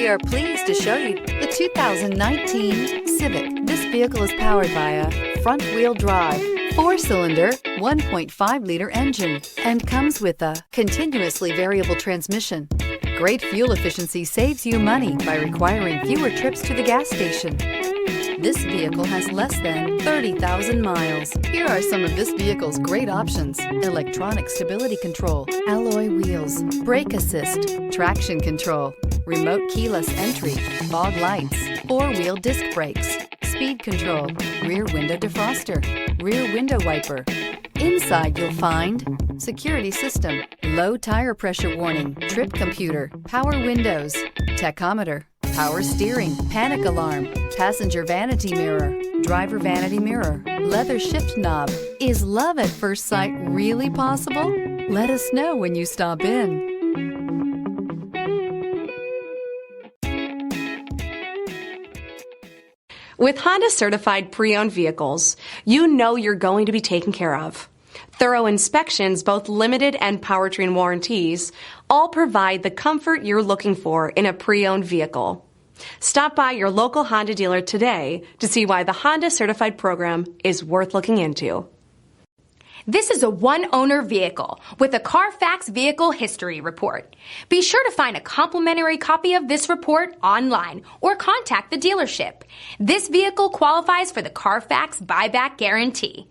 We are pleased to show you the 2019 Civic. This vehicle is powered by a front-wheel drive, 4-cylinder, 1.5-liter engine, and comes with a continuously variable transmission. Great fuel efficiency saves you money by requiring fewer trips to the gas station. This vehicle has less than 30,000 miles. Here are some of this vehicle's great options: electronic stability control, alloy wheels, brake assist, traction control, remote keyless entry, fog lights, 4-wheel disc brakes, speed control, rear window defroster, rear window wiper. Inside you'll find security system, low tire pressure warning, trip computer, power windows, tachometer, power steering, panic alarm, passenger vanity mirror, driver vanity mirror, leather shift knob. Is love at first sight really possible? Let us know when you stop in. With Honda certified pre-owned vehicles, you know you're going to be taken care of. Thorough inspections, both limited and powertrain warranties, all provide the comfort you're looking for in a pre-owned vehicle. Stop by your local Honda dealer today to see why the Honda certified program is worth looking into. This is a one-owner vehicle with a CARFAX Vehicle History Report. Be sure to find a complimentary copy of this report online or contact the dealership. This vehicle qualifies for the CARFAX Buyback Guarantee.